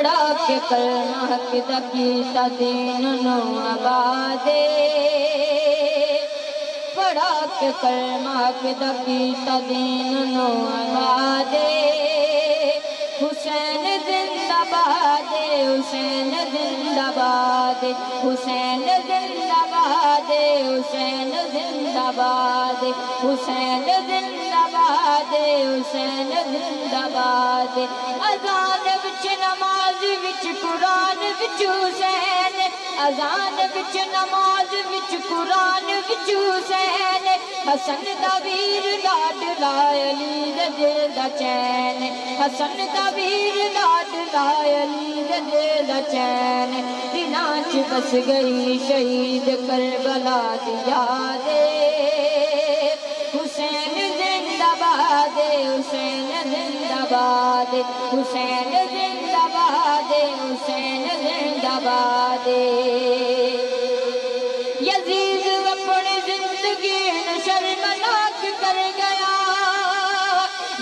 پڑھا کے کلمہ کیتا دین نو آبادے پڑھا کے کلمہ کیتا دین نو آبادے حسین زندہ باد حسین زندہ باد حسین زندہ باد حسین زندہ باد حسین زندہ باد حسین زندہ باد اذان وچ نماز وچ قرآن وچ حسین اذان وچ نماز وچ قرآن وچ حسین حسن دا ویر لاڈلا علی دے دل دا چین حسن دا ویر لاڈلا علی دے دل دا چین دلاں چ بس گئی شہید کربلا دی یاد حسین زندہ باد حسین زندہ باد حسین زندہ باد حسین زندہ باد یزید اپنی زندگی شرمناک کر گیا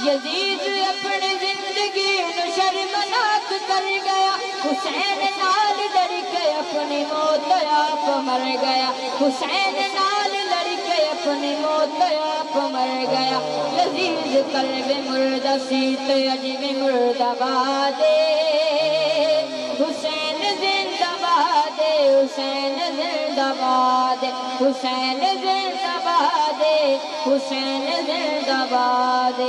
یزید اپنی زندگی شرمناک کر گیا حسین نال لڑ کے اپنی موت آپ مر گیا حسین نال لڑ کے اپنی موت آپ مر گیا یزید قلب مردہ سیت اج بھی مردہ باد حسین زندہ باد حسین زندہ باد حسین زندہ باد حسین زندہ باد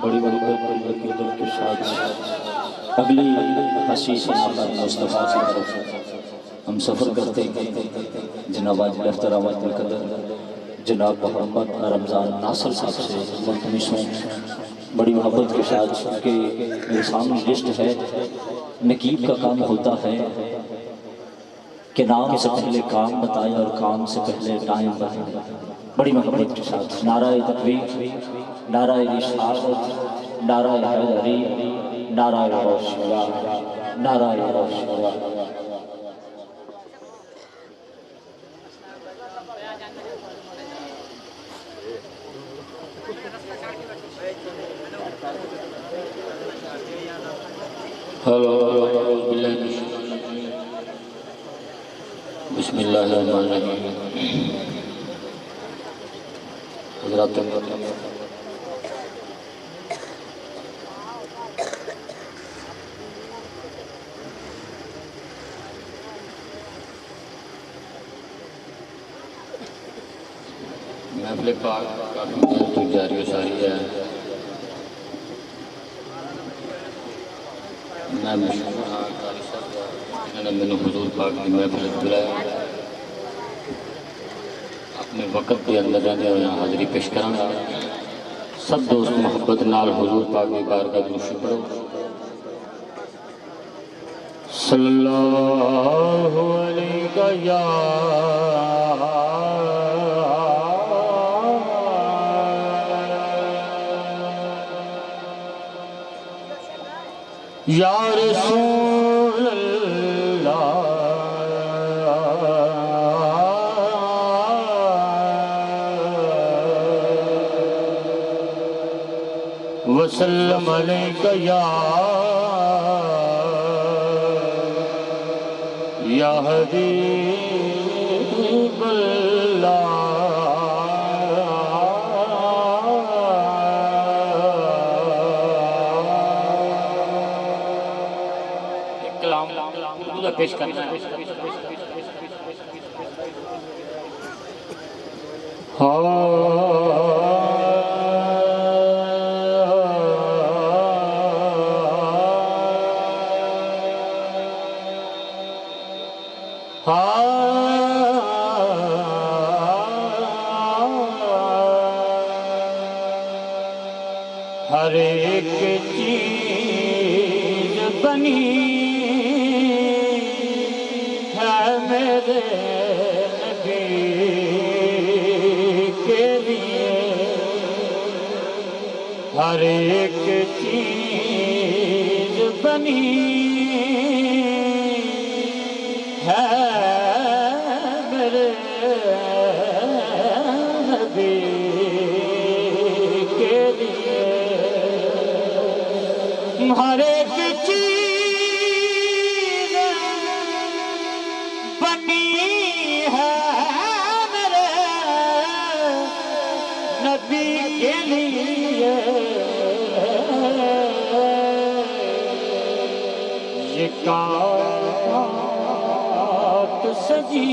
بڑی برکت کے ساتھ اگلی حسین سنابت مصطفیٰ کی طرف ہم سفر کرتے ہیں جناب عاجل احترامات القدر جناب محمد رمضان ناصر صاحب سے ملتمس ہوں بڑی محبت کے ساتھ کہ میرے سامنے لسٹ ہے نقیب کا کام ہوتا ہے کہ نام سے پہلے کام بتائے اور کام سے پہلے ٹائم بتائے بڑی محبت کے ساتھ نعرہ تکبیر نعرہ رسالت نعرہ حیدری نعرہ روشنیہ نعرہ روشنیہ بسم اللہ الرحمن الرحیم حضرات محفل پاک کافی محنت جاری و ساری ہے میں مشہور ہاں قاری صاحب جنہوں نے میں حضور پاک کی محفل بلایا اپنے وقت کے اندر رہنے ہوئے حاضری پیش کروں گا سب دوست محبت نال حضور پاک کی بارگاہ درود پڑھو صلی اللہ علیہ یا رسول اللہ وسلم علیک یا حبیب اللہ پیش کرنا ہے ہر ایک چیز بنی میرے نبی کے لیے ہر ایک چیز بنی ہے میرے نبی کے ہر ایک چیز بنی ہے میرے نبی کے لیے یہ کائنات سجی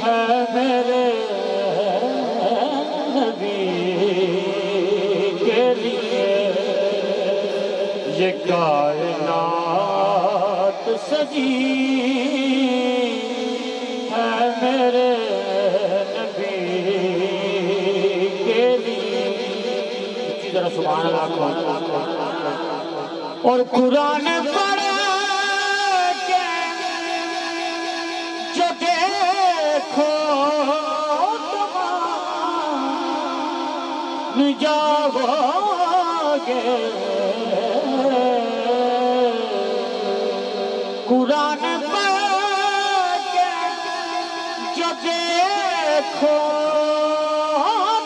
ہے میرے نبی کے لیے یہ کائنات سجی ہے میرے نبی کے لیے ذرا سبحان اللہ اور قرآن پڑھ کے جو دیکھو تم جاؤ گے قرآن پڑھ کے جو دیکھو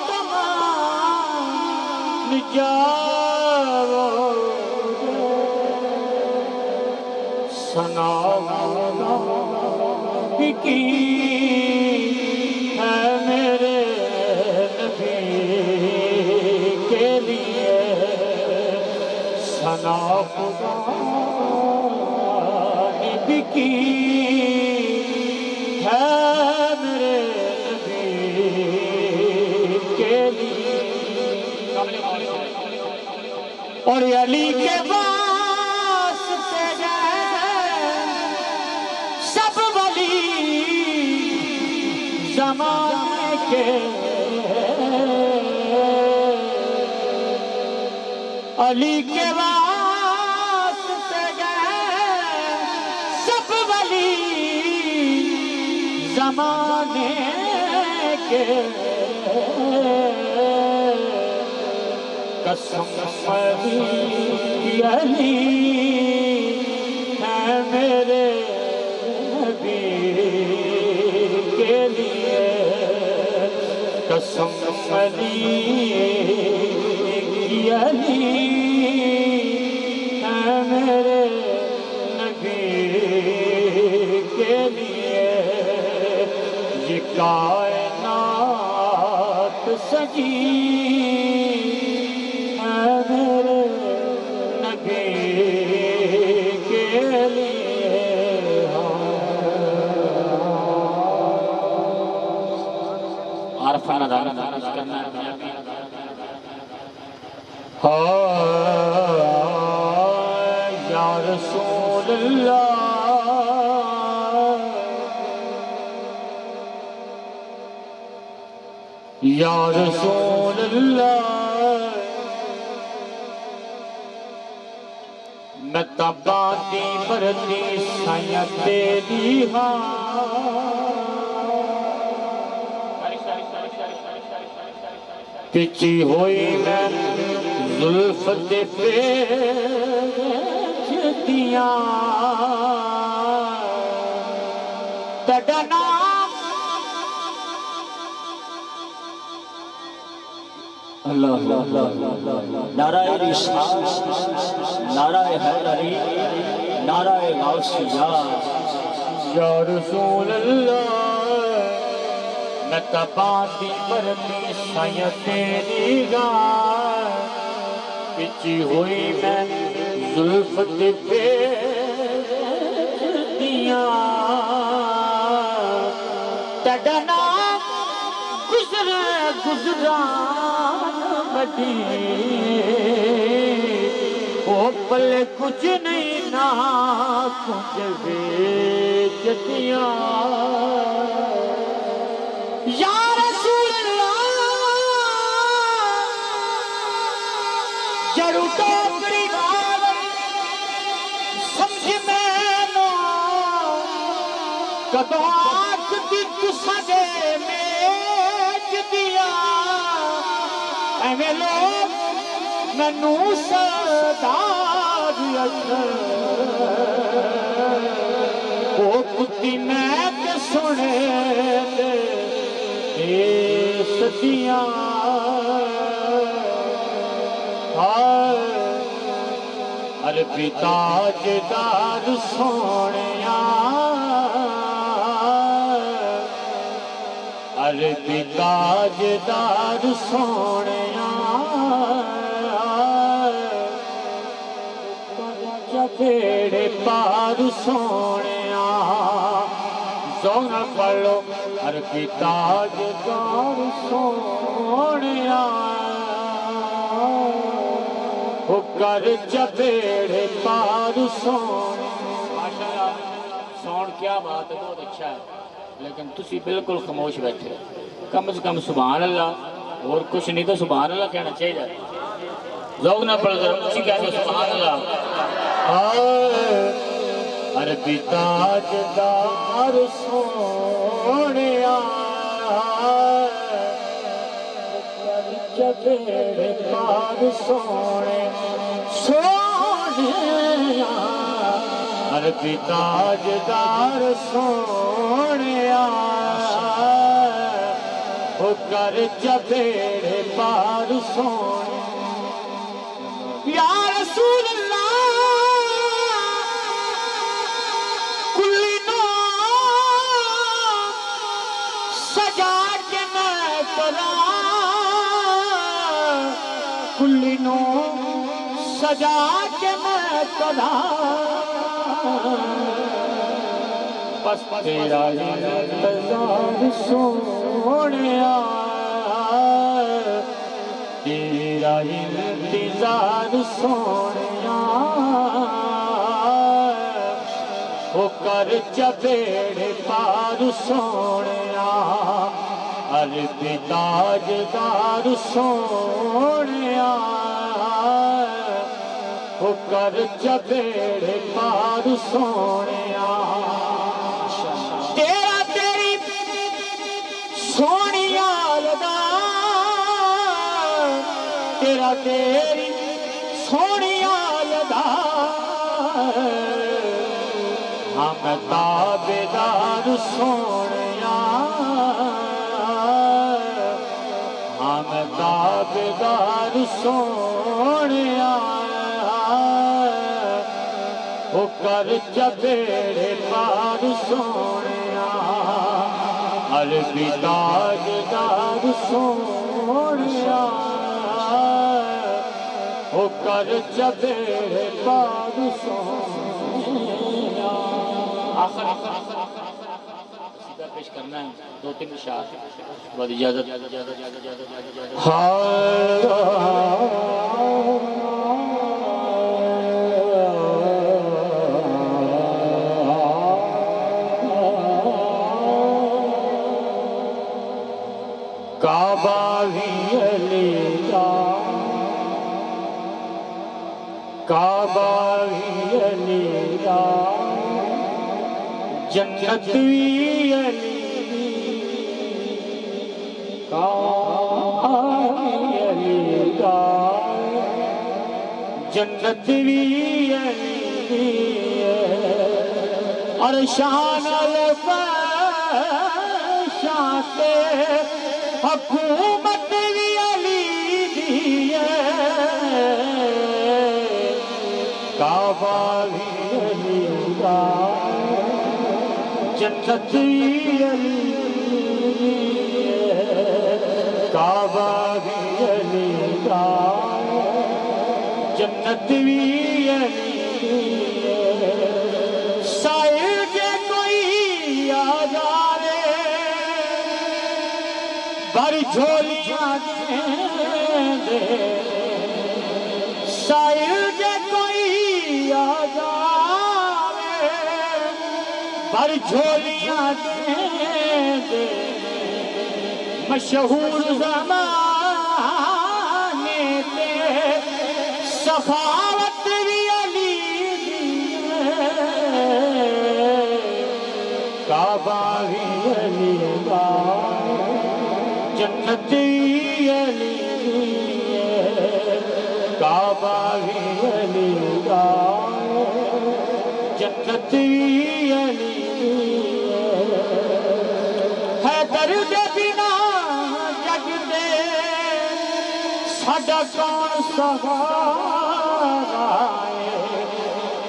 تم جاؤ ثنا کی ہے میرے نبی کے لیے ثنا خدا نبی کی ہے میرے نبی کے لیے اور علی کے واسطے سب ولی زمانے کے علی کے واسطے سب ولی زمانے کے قسم علی ہے میرے نبی کے لیے قسم علی علی ہے میرے نبی کے لیے یہ کائنات سجی ہے میرے نبی کے لیے عارفانہ دانا کرنا یا رسول اللہ یا رسول اللہ میں تباتی بردی سائیں تیری ہاں پچی ہوئی میں زلف دے پیچھتیاں تڑا نام اللہ نعرہ رسالت نعرہ حیدری نعرہ غوثیہ یا رسول اللہ میں تباتی بردی سائیں تیری گاہ پچی ہوئی میں زلف دے پیچھتیاں تڑا نام گزران بڑی وہ پل کچھ نہیں نہ کچھ بیچتیاں یا رسول اللہ جڑو ٹوکری سمجھ میں نو کدو آنکھ دی تساں دیا ایویں لوگ مینوں سردار وہ کتی میں تے سنے تے سدیاں عربی تاجدار سونیا عربی تاجدار سونیا چپیڑے پار سونیا زون پڑھو عربی تاجدار سونیا ہو کر چپیڑے پار سونیا ماشاءاللہ سون کیا بات ہے بہت اچھا ہے لیکن تسی بالکل خاموش بیٹھے کم از کم سبحان اللہ اور کچھ نہیں تو سبحان اللہ کہنا چاہیے ذوق نہ پڑھ ذرا اسی کہتے سبحان اللہ عربی تاجدار سونیا چپیڑے پار سونیا عربی تاجدار سونیا ہو کر چپیڑے پار سونیا یا رسول اللہ کلی نو سجا کے میں ترا کلی نو سجا کے میں ترا بس تیرا انتظار سونیا تیرا انتظار سونیا ہو کر چپیڑے پار سونیا عربی تاجدار سونیا ہو کر چپیڑے پار سونیا تیرا تیری سونیا لدا تیرا تیری سونیا لدا ہم تابدار سونیا ہم تابدار سونیا ہو کر چپیڑے پار سونیا عربی تاجدار سونیا ہو کر چپیڑے پار سونیا آخر سیدھا پیش کرنا ہے دو تین اشعار بعد اجازت کعبہ بھی علی کا کعبہ بھی علی کا جنت بھی علی کعبہ بھی علی کا جنت بھی علی اور شان الفشان حکومت بھی علی دی ہے کعبہ بھی علی کا جنت بھی علی ہے کعبہ بھی علی کا جنت بھی علی ہے سائل کے کوئی آ جائے بھر جھولیاں دے سائل کے کوئی آ جائے بھر جھولیاں دے مشہور زمانے تے سخاوت بھی علی دی ہے کعبہ بھی علی کا جنت بھی علی ہے کعبہ بھی علی کا جنت بھی علی ہے درد بنا جگ دے ساڈا کون سہارا ہے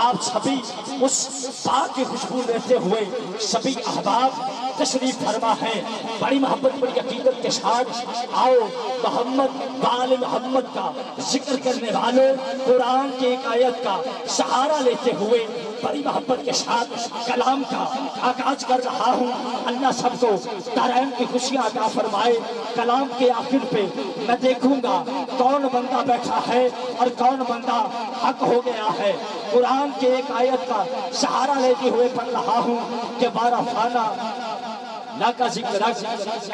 آپ سبھی اس پاک کی خوشبو لیتے ہوئے سبھی احباب تشریف فرما ہے. بڑی محبت بڑی عقیدت کے ساتھ آؤ محمد وآل محمد کا ذکر کرنے والوں قرآن کی ایک آیت کا سہارا لیتے ہوئے بڑی محبت کے ساتھ کلام کا آغاز کر رہا ہوں. اللہ سب کو دارین کی خوشیاں عطا فرمائے. کلام کے آخر پہ میں دیکھوں گا کون بندہ بیٹھا ہے اور کون بندہ حق ہو گیا ہے. قرآن کے ایک آیت کا سہارا لیتے ہوئے پڑھ رہا ہوں کہ بارہ فانا لا کا ذکر رکھ.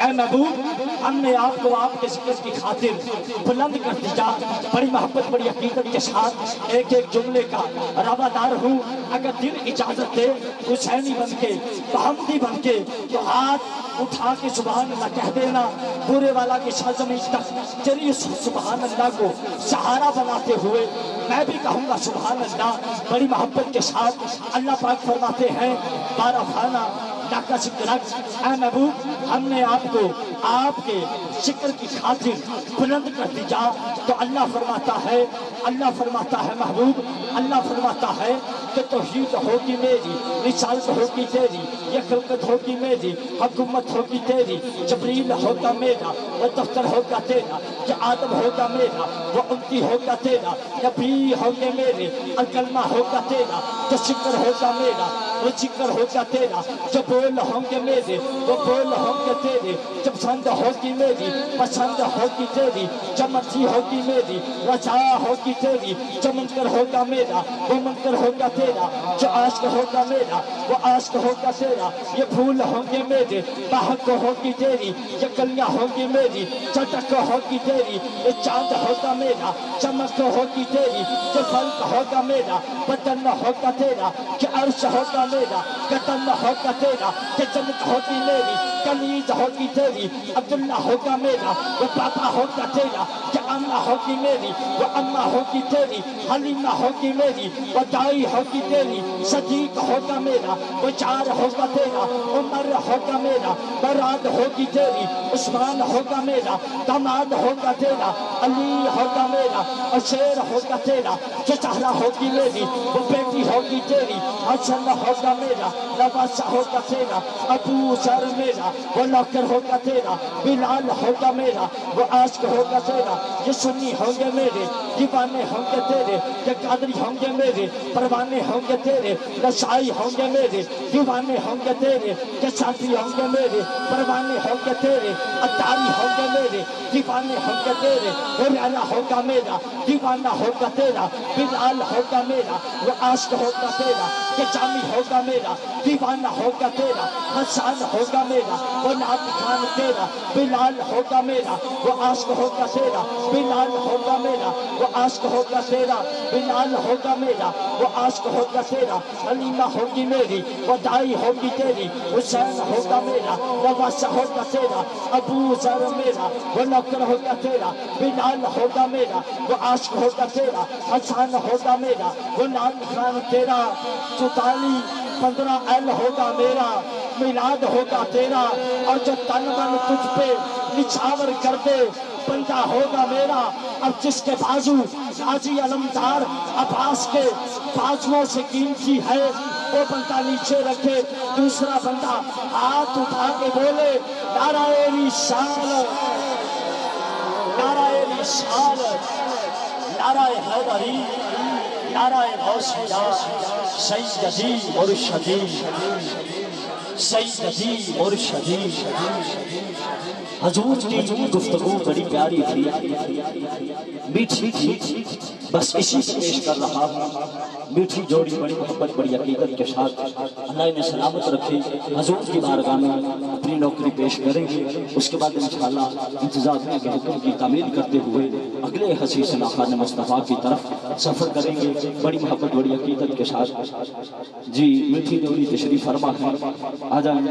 اے محبوب ہم نے آپ کو آپ کے ذکر کی خاطر بلند کر دیا. بڑی محبت بڑی عقیدت کے ساتھ ایک ایک جملے کا روادار ہوں. اگر دل اجازت دے حسینی بن کے محمدی بن کے تو ہاتھ اٹھا کے سبحان اللہ کہہ دینا. پورے والا کی سرزمین تک چلیے سبحان اللہ کو سہارا بناتے ہوئے میں بھی کہوں گا سبحان اللہ. بڑی محبت کے ساتھ اللہ پاک فرماتے ہیں بارہ فانا لا کا ذکر رکھ. اے محبوب ہم نے آپ کو آپ کے ذکر کی خاطر بلند کر دیا. تو اللہ فرماتا ہے محبوب اللہ فرماتا ہے کہ توحید ہوگی میری, رسالت ہوگی تیری, یہ خلقت ہوگی میری, حکومت ہوگی تیری, جبریل ہوگا میرا, وہ دفتر ہوگا تیرا, کہ آدم ہوگا میرا, وہ امتی ہوگا تیرا, نبی ہوگے میرے, اور کلمہ ہوگا تیرا, تو ذکر ہوگا میرا, وہ ذکر ہوگا تیرا, جو بول ہوں گے میرے وہ بول ہوں گے تیرے, جب پسند ہوگی میری پسند ہوگی تیری, جو مرضی ہوگی میری رضا ہوگی تیری, جو منکر ہوگا میرا وہ منکر ہوگا تیرا, جو عاشق ہوگا میرا وہ عاشق ہوگا تیرا. یہ پھول ہوں گے میرے بہک ہوگی تیری, یہ کلیاں ہوگی میری چٹک ہوگی تیری, یہ چاند ہوگا میرا چمک ہوگی تیری, یہ فلک ہوگا میرا بدن ہوگا تیرا, کہ عرش ہوگا میرا قدم ہوگا تیرا, کہ جنت ہوگی میری کلیج ہوگی تیری, عبداللہ ہوگا میرا وہ پاپا ہوگا تیرا, کہ اماں ہوگی میری وہ اماں ہوگی تیری, حلیمہ ہوگی میری وہ دائی ہوگی تیری, صدیق ہوگا میرا وہ چار ہوگا تیرا, عمر ہوگا میرا براد ہوگی تیری, عثمان ہوگا میرا داماد ہوگا تیرا, علی ہوگا میرا اور شیر ہوگا تیرا, جو چہرہ ہوگی میری وہ بیٹی ہوگی تیری, حسن ہوگا میرا نواسہ ہوگا تیرا, ابو ذر میرا وہ نوکر ہوگا تیرا, بلال ہوگا میرا وہ عاشق ہوگا تیرا. یہ سنی ہوں گے میرے دیوانے ہوں گے تیرے, یہ قادری ہوں گے میرے پروانے ہوں گے تیرے, رسائی ہوں گے میرے دیوانے ہوں گے تیرے, یہ ساتھی ہوں گے میرے پروانے ہوں گے تیرے, اتاری ہوں گے میرے دیوانے ہوں گے تیرے, ریانا ہوگا میرا دیوانہ ہوگا تیرا, بلال ہوگا میرا وہ عاشق ہوگا تیرا, کہ جامی ہوگا میرا دیوانہ ہوگا تیرا, حسان ہوگا میرا وہ نعت خان تیرا, بلال ہوگا میرا وہ عاشق ہوگا تیرا, بلال ہوگا میرا وہ عاشق ہوگا تیرا, بلال ہوگا میرا وہ عاشق ہوگا تیرا, حلیمہ ہوگی میری وہ دائی ہوگی تیری, حسین ہوگا میرا نواسہ ہوگا تیرا, ابو ذر میرا وہ نوکر ہوگا تیرا, بلال ہوگا میرا وہ عاشق ہوگا تیرا, حسان ہوگا میرا وہ نعت خان تیرا, 15 ایل ہوگا میرا, میلاد ہوگا تیرا, اور جو تن من تجھ پہ نچھاور کر دے بندہ ہوگا میرا. اب جس کے بازو حاجی علمدار عباس کے بازوؤں سے قیمتی ہے وہ بندہ نیچے رکھے, دوسرا بندہ ہاتھ اٹھا کے بولے نعرہ رسالت, نعرہ رسالت, نعرہ حیدری, نعرہ غوثیہ, سیدی مرشدی, سیدی مرشدی. حضور کی گفتگو بڑی پیاری تھی, میٹھی تھی, بس اسی سے پیش کر رہا ہوں. میٹھی جوڑی بڑی محبت بڑی عقیدت کے ساتھ اللہ انہیں سلامت رکھے. حضور کی بارگاہ میں اپنی نوکری پیش کریں گے, اس کے بعد انشاءاللہ انتظامیہ کے حکم کی تعمیل کرتے ہوئے اگلے حسیس ناخان مصطفیٰ کی طرف سفر کریں گے بڑی محبت بڑی عقیدت کے ساتھ. جی میٹھی جوڑی تشریف فرما ہے, آ جائیں.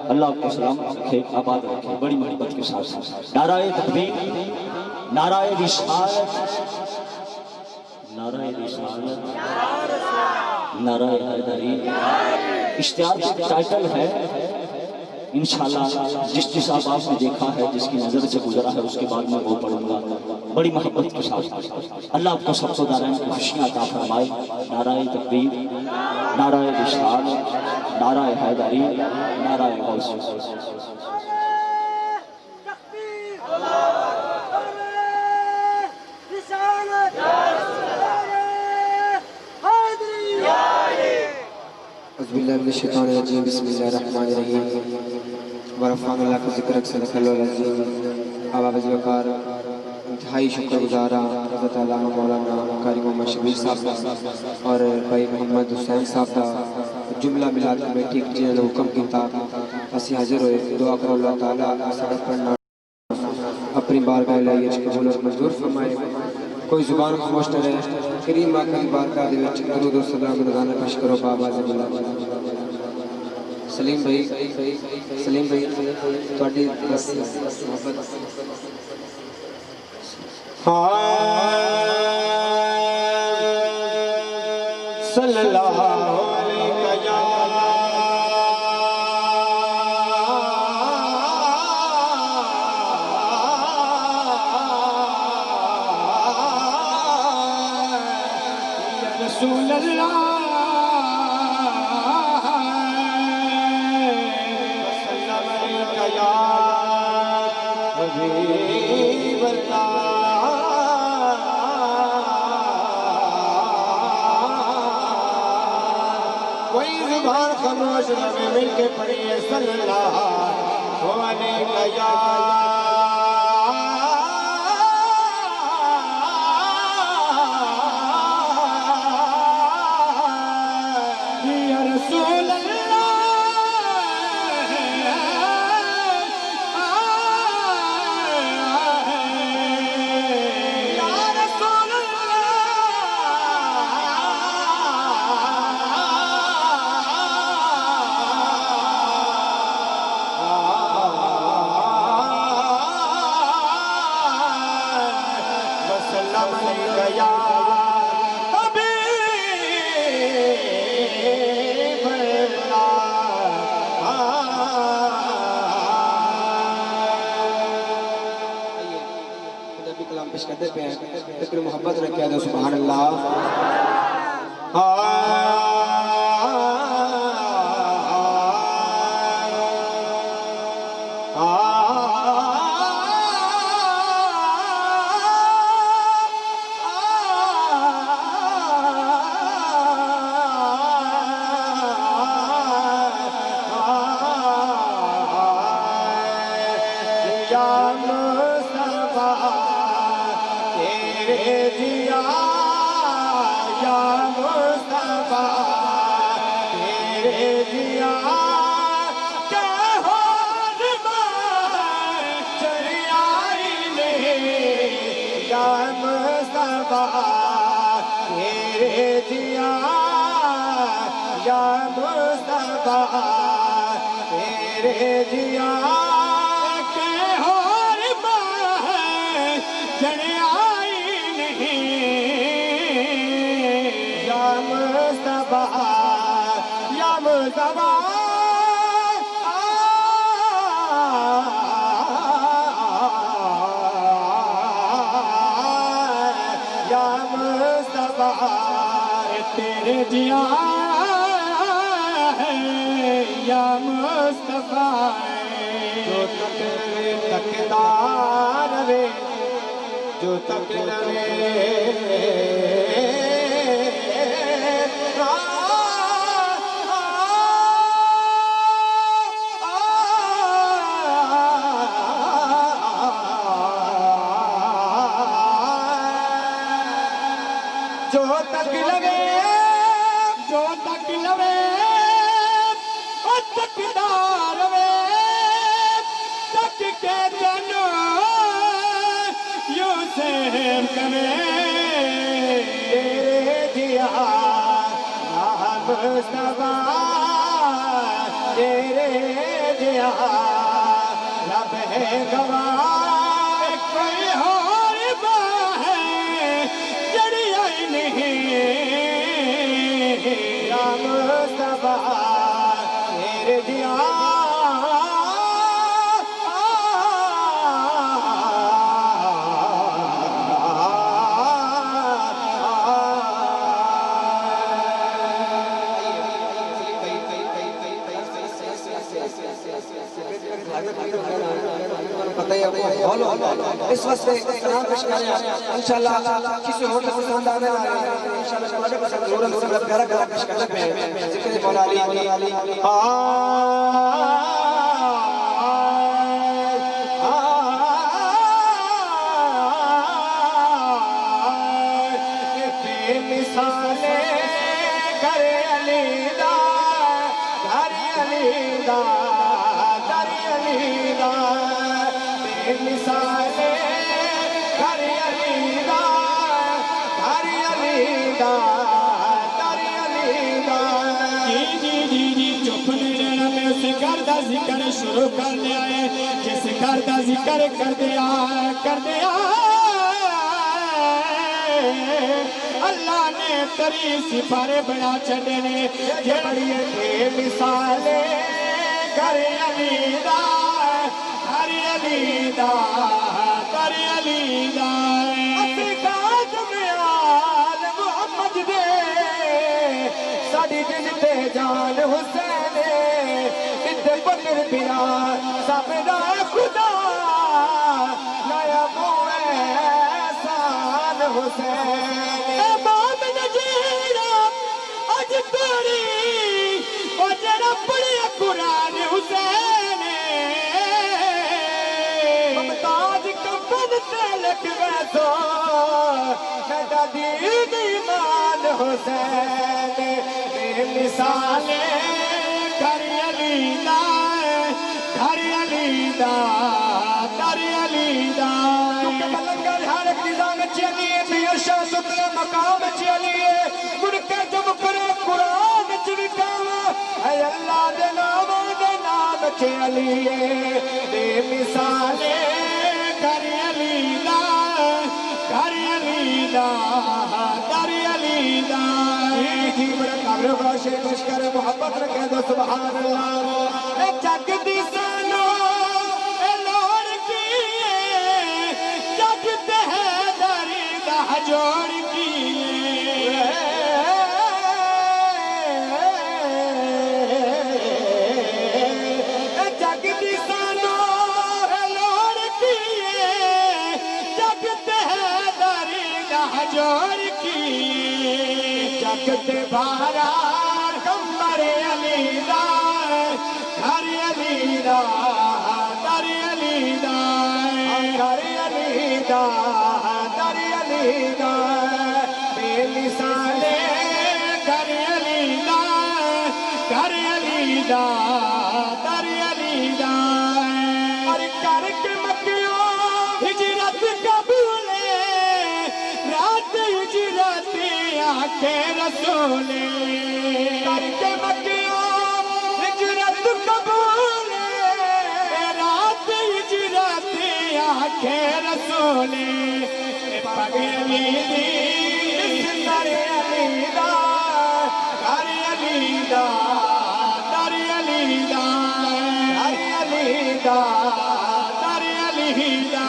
اللہ آپ کو سلامت رکھے, آباد رکھے بڑی محبت کے ساتھ. نعرہ تکبیر, نعرہ رسالت, نعرہ رسالت, نعرہ حیدری. اشتہار کا ٹائٹل ہے انشاءاللہ جس احباب نے دیکھا ہے، جس کی نظر سے گزرا ہے، اس کے بعد میں وہ پڑھوں گا بڑی محبت کے ساتھ۔ اللہ آپ کو سب کو دارین کی خوشیاں عطا فرمائے۔ نعرہ تکبیر، نعرہ رسالت، نعرہ حیدری، نعرہ غوث۔ اعوذ باللہ من الشیطان الرجیم، بسم اللہ الرحمن الرحیم۔ ورفعنا اللہ کا ذکر صدق اللہ العظیم۔ اب عزیز وقار انتہائی شکر گزارا حضرت علامہ مولانا قاری محمد شبیر صاحب کا اور بھائی محمد حسین صاحب کا جملہ میلاد کمیٹی جنہوں نے حکم کیتا اسی حاضر ہوئے۔ دعا کرو اللہ تعالیٰ سڑک پڑھنا اپنی بارگاہ الہی قبول اور منظور فرمائے۔ کوئی زبان خاموش نہ رہے، کریم آقا کی بارگاہ دے وچ درود و سلام روزانہ پیش کرو بابا زندہ اللہ۔ سلیم بھائی تواڈی بس محبت صلی اللہ علیہ یا رسول اللہ وسلم علیکہ یا حبیب اللہ۔ کوئی زبان خاموش نہ رہے، مل کے پڑھیے صلی اللہ علیہ یا رسول اللہ یا رسول وسلم علیکہ یا پیش کرتے پہ ہیں، ذکر محبت رکھا دو سبحان اللہ۔ یا مصطفیٰ تیرے دیا، یا مصطفیٰ تیرے دیا کہ ہر میں چڑیائی نہیں، یا مصطفیٰ تیرے دیا، یا مصطفیٰ تیرے دیا یا مصطفیٰ یا مصطفیٰ تیرے دیا ہے، یا مصطفیٰ جو تکدار رہے، جو تک رہے جو تک لگے، جو تک لوے او تکدار وے، تک کے جنو یوں سیر کرے تیرے دیا یا مصطفیٰ تیرے دیا رب ہے گواہ کوئی اور بات ہے جڑی آئی نہیں، یا مصطفیٰ تیرے دیا پتہ ہی ہے ہال ہوتا ہے اس واسطے کلام پیش کریں انشاءاللہ کسی اور کو پسند آنے والا ہے انشاءاللہ تمہارے پسند ضرور پیارا کلام پیش کرنا ہے ذکر مولا علی ذکر شروع کر دیا ہے جس گھر دا ذکر کر دیا اللہ نے تری سپارے بنا چڑھے نے یہ بڑی ہے مثالیں گھر علی دا گھر علی دا گھر علی دا افریقہ جمیال محمد دے ساڑی جن تے جان حسین پتر بنا سامنا خدا نیا موے احسان حسین امام نجیرہ اج توری او جڑا پڑھیا قرآن حسین ممتاز کفن تے لکھ ویسو میڈا دین ایمان حسین بے مثالیں گھر علی دا گھر علی دا گھر علی دا کیونکہ ملنگر ہر ایک نظام چلی ہے بھی ارشا سترے مقام چلی ہے مڑ کے جب کرے قرآن چوکاوا ہے اللہ دے نام چلی ہے بے مثالیں گھر علی دا گھر علی دا گھر علی دا جی بڑا قابل باشے مشکر محبت رکھے دو سبحان اللہ اے جگ دی سانو اے لوڑ کیے جگ تے ہے داری دا جوڑ کیے اے جگ دی سانو اے لوڑ کیے جگ تے ہے داری دا جوڑ کیے جگ تے بارا کمبر علی دا گھر علی دا در علی دا گھر علی دا در علی دا بے مثالیں گھر علی دا گھر علی دا در علی دا اور کر کے مکیوں ہجرت قبولے رات ہجرت آنکھیں رسولے کر کے مکیوں ہجرت قبولے رات ہجرت آنکھیں رسولے پگ علی دی در علی دا گھر علی دا در علی دا گھر علی دا در علی دا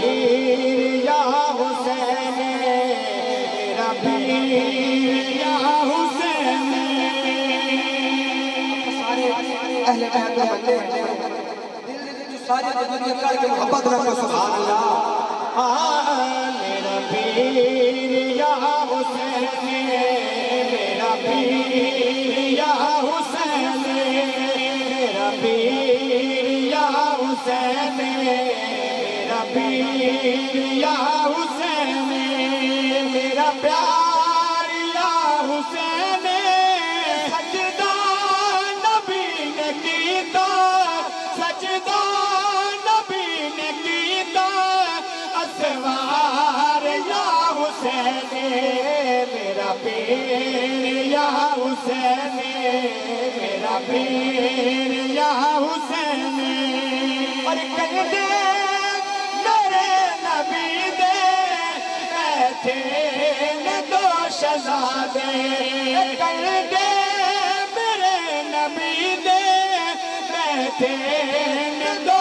پیر یا حسین میرا پیر یا حسین اہل بیت کے بندے دل جو ساری زندگی کر کے محبت رکھو سبحان اللہ میرا پیر یا حسین میرا پیر یا حسین میرا پیر یا حسین میرا پیر یا حسین میرا پیار یا حسین سجدہ نبی نے کیتا سجدہ نبی نے کیتا اسوار یا حسین میرا پیر یا حسین میرا پیر یا حسین اور کہہ دے میرے نبی دے بیٹھے نے دو شہزادے کہہ دے میرے نبی دے بیٹھے نے دو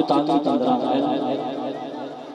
44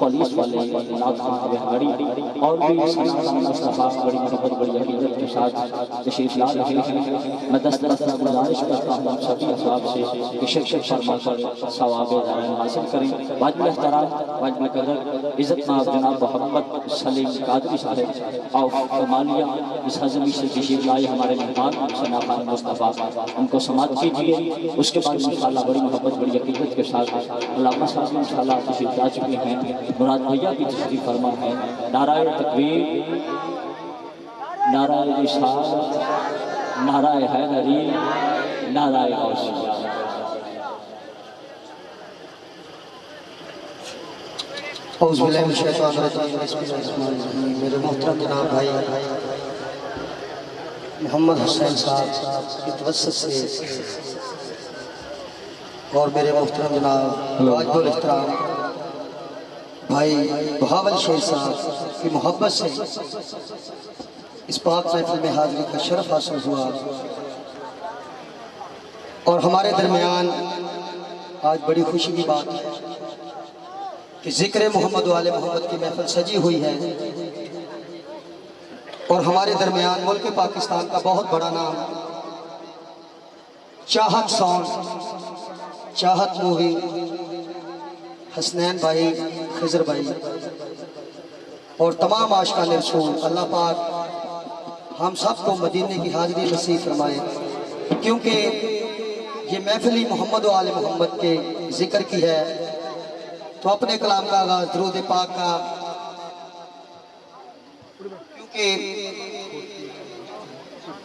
پولیس والے نعت خواں بہاڑی اور بھی سنانا مصطفیٰ بڑی محبت بڑی عقیدت کے ساتھ تشریف لا رہے ہیں. میں دسترس گزارش کرتا ہوں سبھی احباب سے کہ شرکت فرما کر ثواب دارین حاصل کریں. واجب احترام واجب قدر عزت مآب جناب محمد سلیم قادری صاحب آف کمالیہ اس حضمی سے تشریف لائے ہمارے مہمان ثنا خان مصطفیٰ ان کو سماعت کیجیے. اس کے بعد انشاءاللہ بڑی محبت بڑی عقیدت کے ساتھ علامہ صاحب انشاءاللہ تشریف لا چکے ہیں. مراد بھیا بھی تشریف فرما ہے. نعرہ تکبیر، نعرہ رسالت، نعرہ حیدری، نعرہ غوثیہ. اعوذ باللہ من الشیطان الرجیم بسم اللہ الرحمن الرحیم. میرے محترم جناب بھائی محمد حسین صاحب کی توسط سے اور میرے محترم جناب واجب الاحترام بھائی بہاول شیر صاحب کی محبت سے اس پاک محفل میں حاضری کا شرف حاصل ہوا اور ہمارے درمیان آج بڑی خوشی کی بات ہے کہ ذکر محمد و آل محمد کی محفل سجی ہوئی ہے اور ہمارے درمیان ملک پاکستان کا بہت بڑا نام چاہت سانگ، چاہت مووی، حسنین بھائی، خضر بھائی اور تمام عاشقان رسول، اللہ پاک ہم سب کو مدینے کی حاضری نصیب فرمائے. کیونکہ یہ محفلی محمد و آل محمد کے ذکر کی ہے تو اپنے کلام کا آغاز درود پاک کا، کیونکہ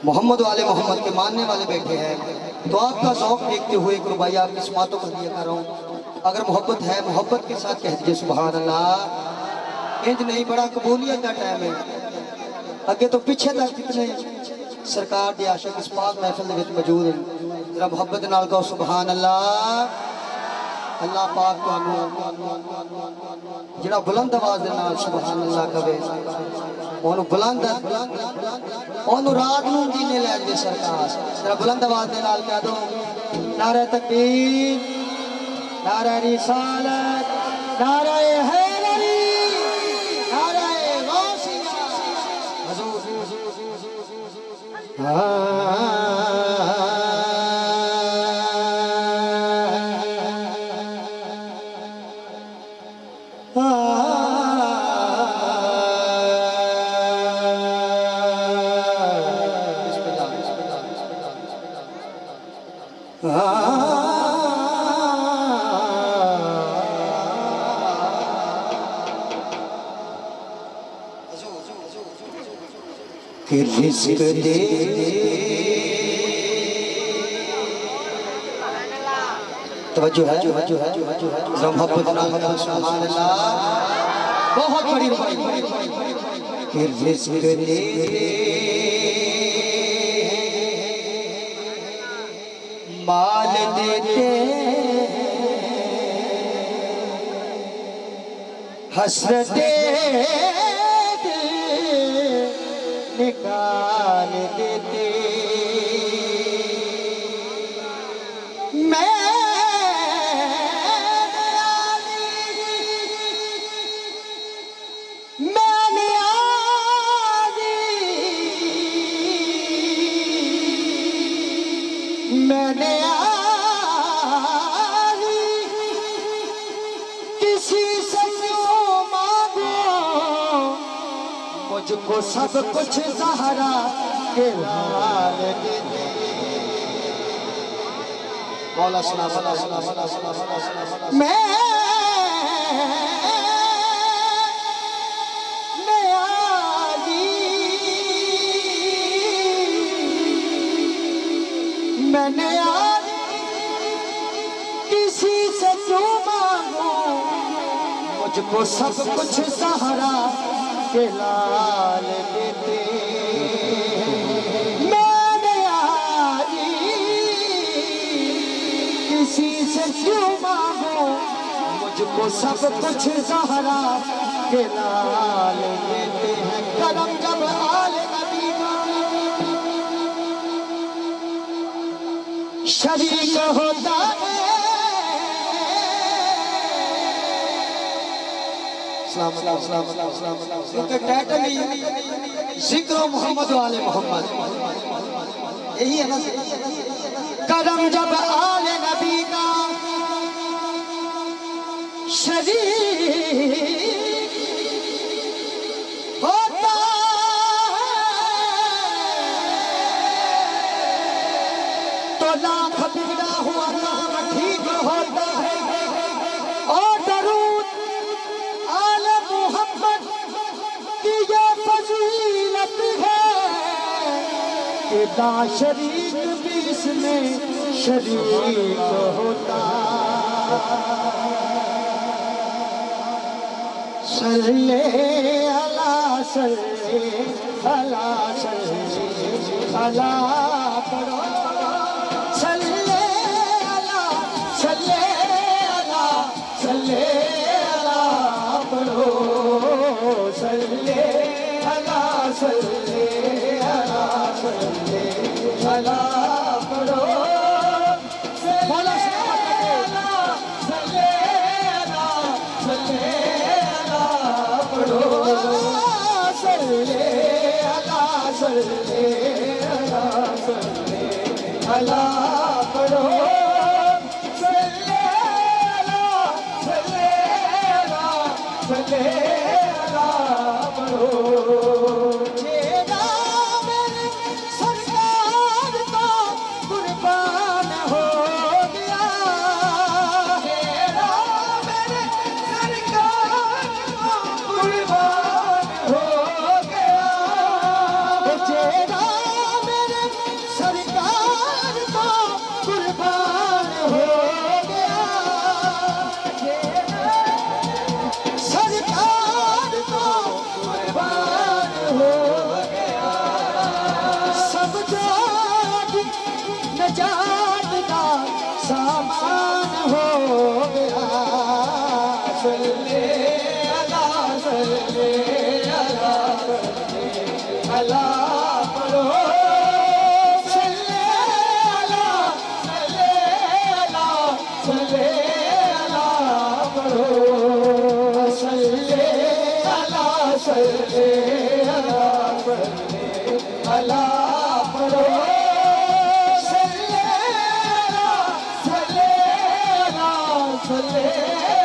محمد و آل محمد کے ماننے والے بیٹھے ہیں تو آپ کا ذوق دیکھتے ہوئے ایک رباعیہ آپ کی سماعتوں کو دیا کر رہا ہوں. اگر محبت ہے محبت کے ساتھ کہہ دیجئے سبحان اللہ. انج نہیں، بڑا قبولیت کا ٹائم ہے. اگے تو پیچھے تک کتنے سرکار دی عاشق اس پاک محفل میں موجود ہیں. ذرا محبت نال کہو سبحان اللہ. اللہ پاک تو جڑا بلند آواز دے نال سبحان اللہ کہے اونوں بلند اونوں رات نوں دینے لے جے سرکار. ذرا بلند آواز دے نال کہہ دو نعرہ تکبیر، نعرہ رسالت، نعرہ حیدری، نعرہ غوثیہ. حضور کہ رزق دے توجہ ہے محبت نال سبحان اللہ. بہت بڑی ربائی کہ رزق دے مال دیتے حسرت نکال دیتے. میں نے کسی سے کیوں مانگو مجھ کو سب کچھ زہرا کے لال دیتے. مولا سلام میں نے آج کسی سے کیوں مانگوں مجھ کو سب کچھ سہارا کے لال دیتے. میں نے آج کسی سے کیوں مانگوں مجھ کو سب کچھ سہارا کے لال دیتے ہیں. کرم جب آل نبی کا شریک ہوتا ہے کیونکہ ٹائٹل ہی ذکر محمد والے محمد یہی ہے نا کرم جب آل نبی کا شریک ہوتا تو لاکھ بگڑا ہوا کام ٹھیک ہوتا ہے اور درود آل محمد کی یہ فضیلت ہے کہ لا شریک بھی اس میں شریک ہوتا صلی اللہ صلی اللہ صلی اللہ پڑھو صلی اللہ صلی اللہ صلی اللہ پڑھو صلی اللہ صلی اللہ صلی اللہ پڑھو بولا صلی اللہ صلی اللہ پڑھو صلی اللہ صلی اللہ صلی اللہ پڑھو صلی اللہ صلی اللہ صلی اللہ پڑھو تیرا میرے سرکار کا قربان ہو گیا تیرا میرے سرکار کا قربان ہو گیا تیرا میرے سرکار کا قربان ہو گیا سرکار کا قربان ہو گیا سب جاگ نجات کا سامان ہو گیا صلی اللہ صلی اللہ صلی اللہ پڑھو صلی اللہ صلی اللہ صلی اللہ پڑھو صلی اللہ صلی اللہ صلی اللہ پڑھو صلی اللہ صلی اللہ صلی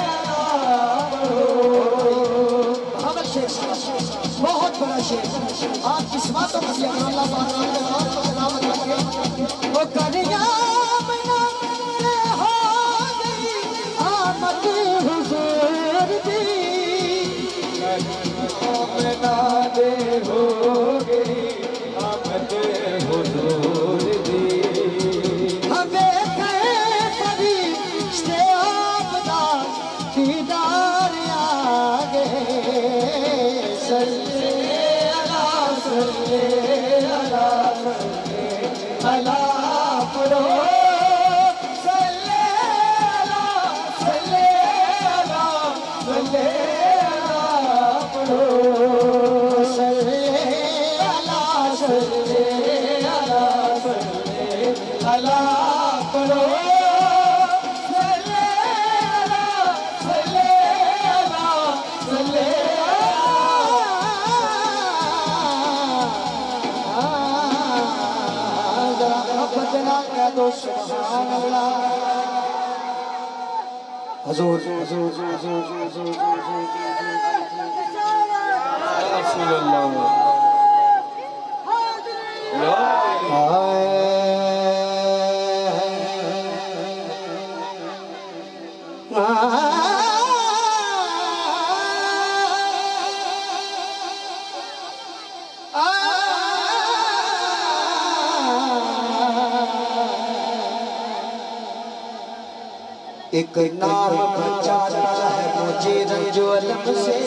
اللہ پڑھو بہت شیخ بہت بڑا شیخ آپ کس باتوں کا بھی اگر اللہ پاک آپ کے نام کو سلامت رکھے وہ کریام نہ ہو گئی آمد حضور دی دے ہو گئی آمد حضور دی ہمیں فرشتے آپ دا دیدار آگے صلی اللہ صلی اللہ صلی اللہ پڑھو صلی اللہ صلی اللہ صلی اللہ پڑھو صلی اللہ صلی اللہ صلی اللہ پڑھو صلی اللہ صلی اللہ صلی اللہ ذرا محبت نہ کہہ دو سبحان اللہ حضور حضور حضور حضور رسول اللہ ایک نام بچاتا ہے مجھے رنج و علم سے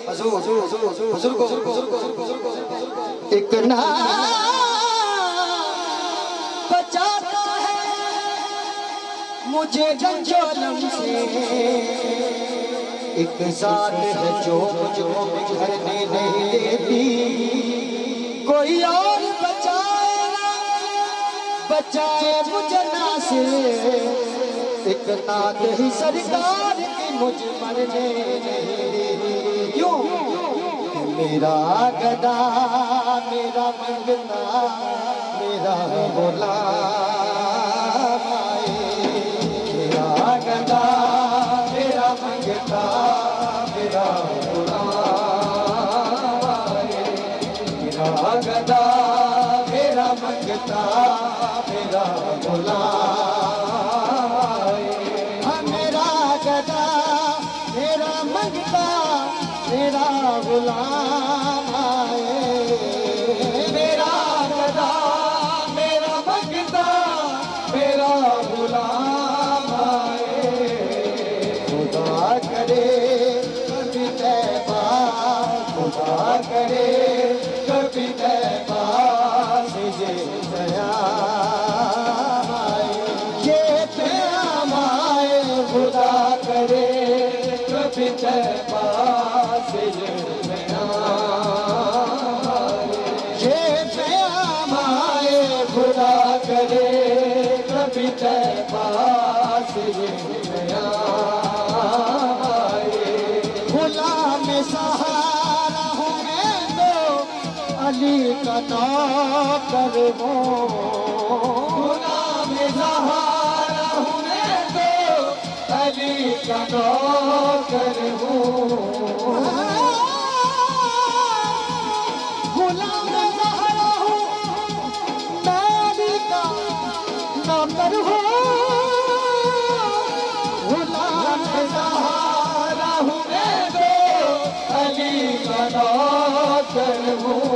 حضور کو ایک نام بچاتا ہے مجھے رنج و علم سے ایک ذات ہے جو مجھے بگھرنے نہیں دیتی کوئی اور بچائے مجھے نہ سے ایک نعت ہی سرکار کی مجھ مرنے نہیں کیوں میرا گدا میرا منگتا میرا غلام آئے میرا گدا میرا منگتا میرا غلام آئے میرا گدا میرا منگتا میرا غلام آئے میرا گدا میرا منگتا میرا غلام آئے میرا گدا میرا منگتا میرا غلام آئے خدا کرے کبھی طیبہ خدا کرے کبھی طیبہ سے یہ پیام آئے یہ پیام آئے خدا کرے کبھی طیبہ سے یہ پیام آئے خدا کرے کبھی طیبہ سے یہ پیام آئے غلام سہارا ہوں میں تو علی کا نوکر ہوں غلام سہارا ہوں میں تو علی کا نوکر ہوں غلام زہرا ہوں میں علی کا نوکر ہوں غلام زہرا ہوں میں تو علی کا نوکر ہوں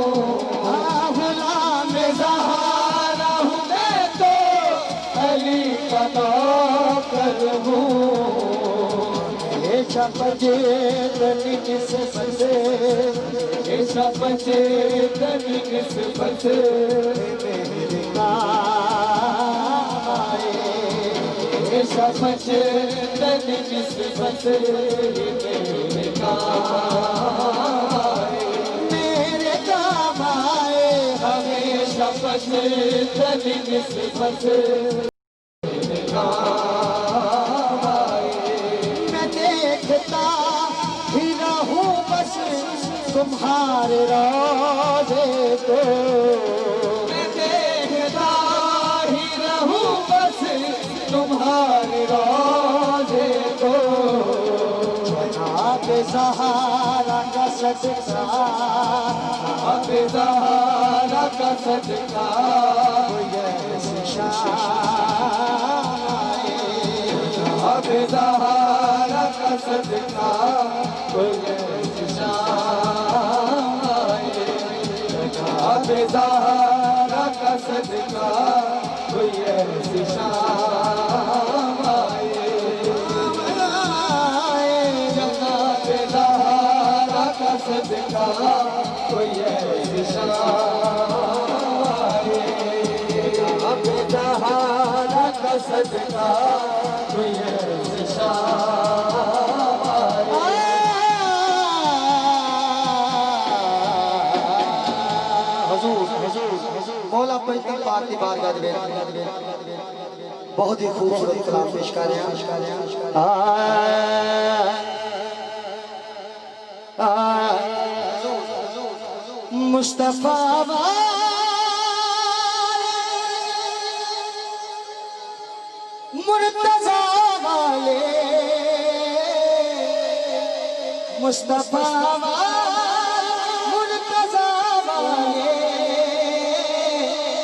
غلام زہرا ہوں میں تو علی کا نوکر ہوں بچے تنی نسبت ایسا بچے تنی نسبت میرے کام آئے ایسا بچے تنی نسبت میرے کام آئے میرے کام آئے ہمیشہ بچے تنی نسبت میرے کام آئے دیکھتا ہی رہوں بس تمہارے روزے کو میں دیکھتا ہی رہوں بس تمہارے روزے کو جناب زہرا کا صدقہ جناب زہرا کا صدقہ کوئی ایسی شان آئے جناب زہرا کا صدقہ کوئی ایسی شان آئے جناب زہرا کا صدقہ کوئی ایسی شان آئے جناب زہرا کا صدقہ کوئی ایسی شان آئے جناب زہرا کا صدقہ کوئی ایسی مولا پنجتن پاک کی بارگاہ میں بہت ہی خوبصورت کلام پیش کر رہے ہیں مصطفیٰ مرتضیٰ والے مصطفیٰ مرتضیٰ والے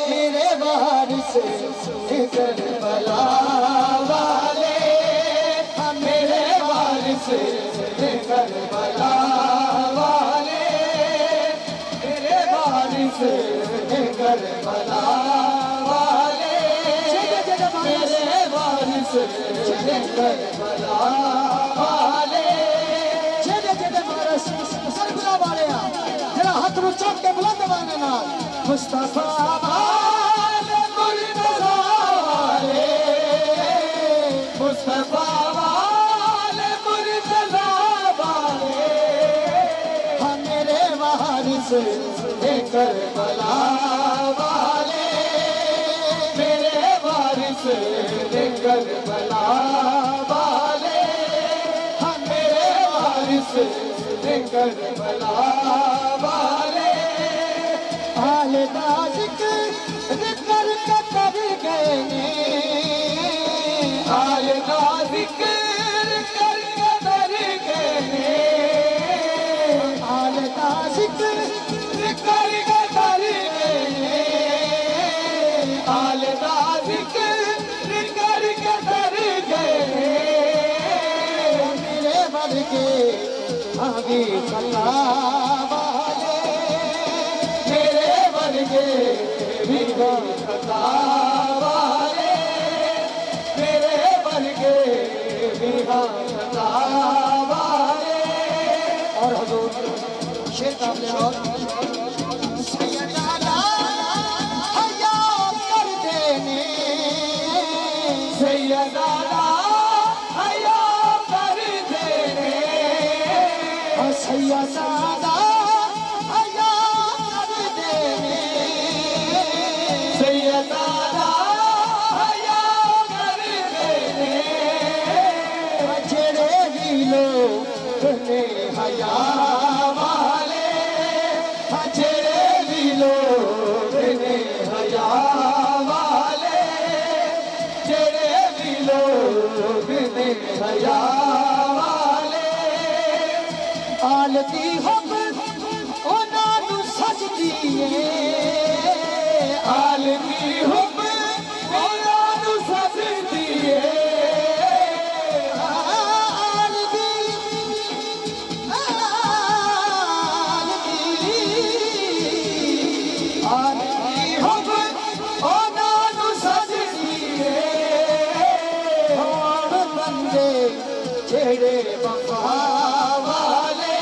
میرے وارث کربلا والے میرے وارث کربلا والے میرے وارث کربلا والے میرے وارث کربلا والے کربلا والے جڑا ہاتھ نو چک کے بلند بانے نال مصطفیٰ والے مرتضیٰ والے مصطفیٰ والے مرتضیٰ والے ہم میرے وارث کربلا والے میرے وارث کربلا کربلا والے آل دا ذکر کر کر گئے نے آل دا ذکر کر کر گئے نے آل دا ذکر کر کر گئے نے آل دا ذکر کر کر گئے میرے ورگے آگے صلا والے میرے ورگے بھی صلا والے میرے ورگے بھی صلا والے اور حضور شیر صاحب نے اور سیدنا حیا کر دینے سیدنا حیا کر دینے سیدنا حیا کر دینے سیدنا حیا کر دینے جڑے بھی لوگ نے حیا والے جڑے بھی لوگ نے حیا والے جڑے بھی لوگ نے حیا والے آلتی ہم انہاں نوں سجدی ہے آلتی ہم انہاں نوں سجدی ہے جڑے وفا والے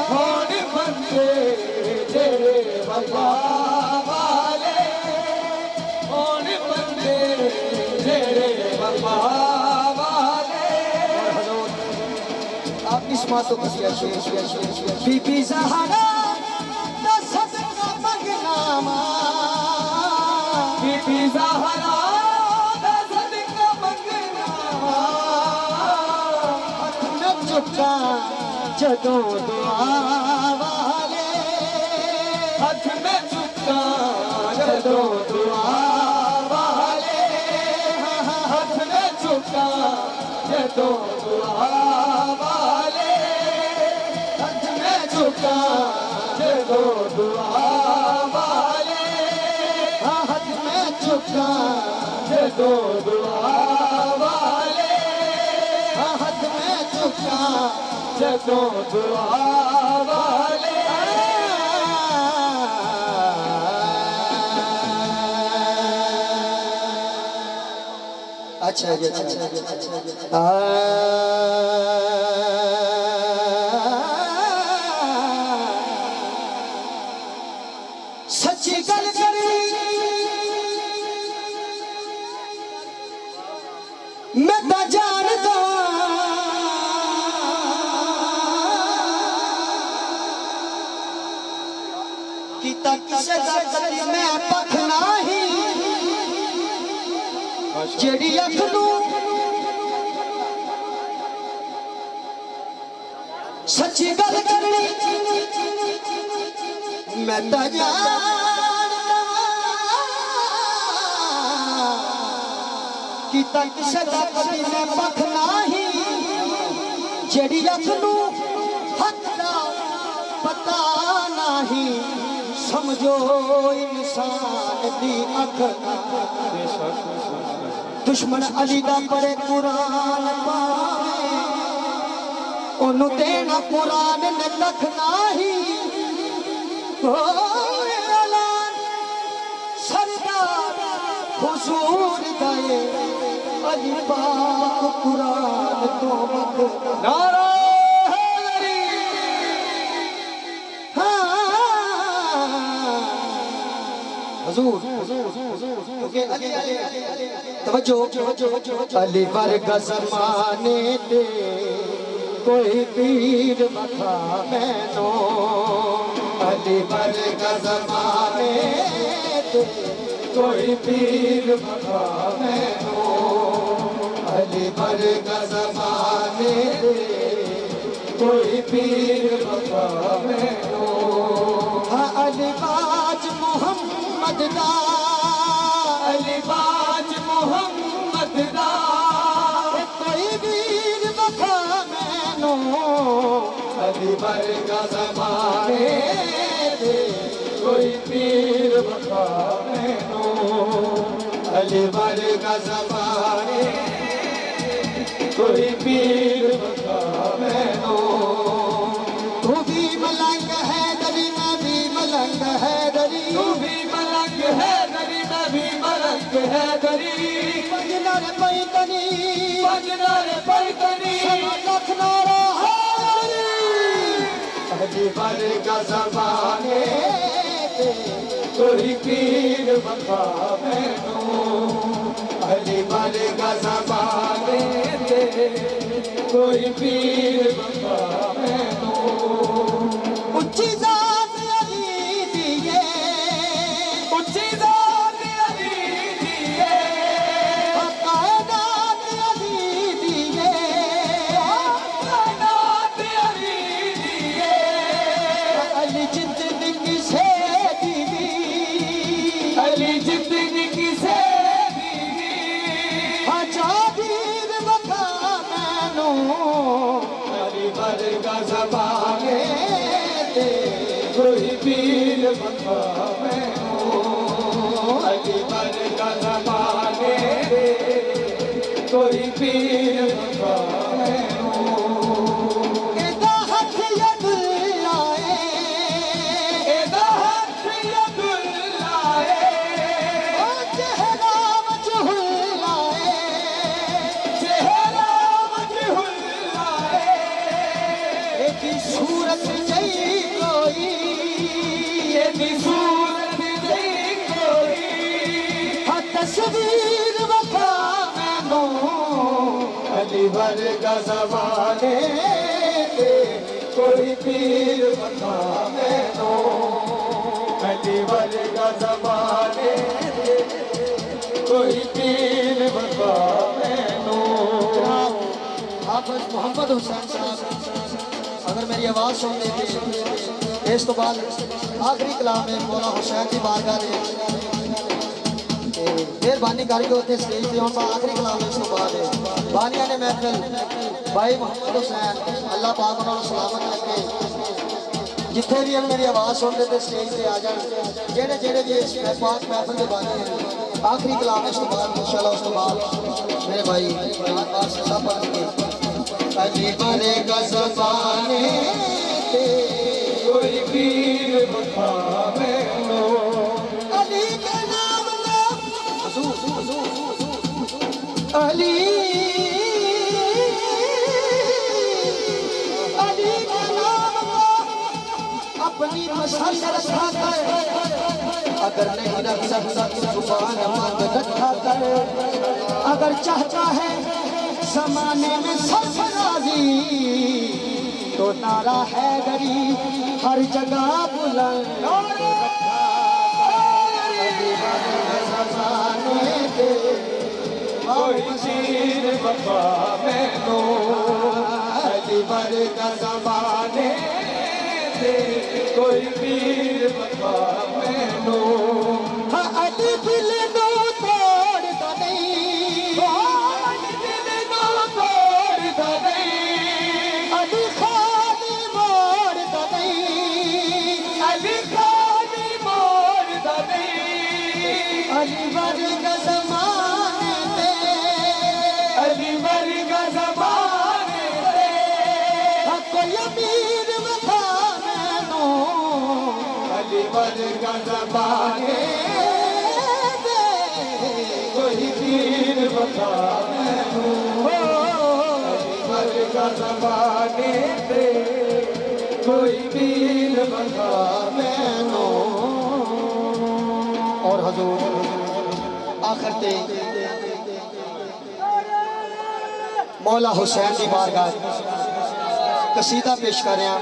ہون بندے جڑے وفا والے ہون بندے جڑے وفا والے آپ اس ماتوں کو بی بی زہرا دا صدقہ منگنا بی بی زہرا دا صدقہ منگنا چکا جدوں دعا والے ہاتھ میں چکا جدوں دعا والے ہاتھ میں چکا جدوں دعا والے ہاتھ میں چکا جدوں دعا والے ہاتھ میں چکا جدوں دعا والے ہاتھ میں چکا جدوں دعا والے اچھا جی سچی گل کری میں تا جاندا کیتا کسے دا کدی میں پکھ نہیں جیڑی اکھ نوں سچی گل کرنی میں تا جاندا کیتا کسے دا کدی میں پکھ نہیں جیڑی اکھ نوں حق دا پتہ نہیں سمجھو انسان دی اکھ دشمن علی دا پڑھے قرآن پاوے انہوں دینا قرآن نے ککھ نہیں ہوئے اعلان سردار حضور دائے علی پاک قرآن تو مت نعرہ حیدری حضور توجہ علی ورگا زمانے دے کوئی پیر بکھا میں نو علی ورگا زمانے دے کوئی پیر بکھا میں نو علی ورگا زمانے دے کوئی پیر بخا مینو ہاں علی باج محمد دا علی باج محمد دا کوئی پیر بخا مینو علی ورگا زمانے دے کوئی پیر بخا مینو علی ورگا زمانے کوئی پیر بخا مینو تو بھی ملنگ ہے دری میں بھی ملنگ ہے دری تو بھی ملنگ ہے دری میں بھی ملنگ ہے دری پنجنار پیتنی سما لکھنارا علی ورگا زمانے دے کوئی پیر بخا مینو علی ورگا زمانے دے کوئی پیر بخا مینو اچھی ذات علی دیئے اچھی ذات علی دیئے کائنات علی دیئے کائنات علی دیئے علی زندگی سے دیوی علی زندگی سے دیوی جابیر بخا مینو علی ورگا زمانے دے کوئی پیر بخا مینو علی ورگا زمانے دے کوئی پیر بخا مینو ایدہ ہاتھ ید لائے ایدہ ہاتھ ید لائے چہرہ مجہول لائے چہرہ مجہول لائے ایک صورت جئی کوئی ایک صورت جئی کوئی ہاں تصویر بخا مینو علی ورگا زمانے دے کوئی پیر بخا مینو علی ورگا زمانے دے کوئی پیر بخا مینو حافظ محمد حسین صاحب اگر میری آواز سن لیتے اس تو بعد آخری کلام ہے مولا حسین کی بارگاہ دے مہربانی کر کے اتنے سٹیج پہ ہوں آخری کلام اس تو بعد ہے بانیہ نے محفل بھائی محمد حسین اللہ پاک انہوں نے سلامت رکھے جتنے بھی ہم میری آواز سن لیتے سٹیج پہ آ جائیں جڑے بھی اس پاک محفل کے بانی ہیں آخری کلام اس تو بعد انشاءاللہ اس تو بعد میرے بھائی آج سے سب پڑھ کے علی ورگا زمانے دے کوئی پیر بخا مینو علی کے نام کا علی علی کے نام کا اپنی پسند رکھا کر اگر نہیں رکھ سکتا زبان مانگ رکھا کر اگر چاہتا ہے زمانے میں سرفرازی تو نعرہ حیدری ہر جگہ بلند علی ورگا زمانے دے کوئی پیر بخا مینو علی ورگا زمانے دے کوئی پیر بخا مینو ہاں علی دل نو توڑتا نہیں علی دل نو توڑتا نہیں علی خالی موڑتا نہیں علی خالی موڑتا نہیں علی ورگا زمانے دے علی ورگا زمانے دے کوئی امیر بخا مینو علی ورگا زمانے دے کوئی پیر بخا مینو علی ورگا زمانے دے کوئی پیر بخا مینو اور حضور آخر تے مولا حسین کی بارگاہ قصیدہ پیش کر رہے ہیں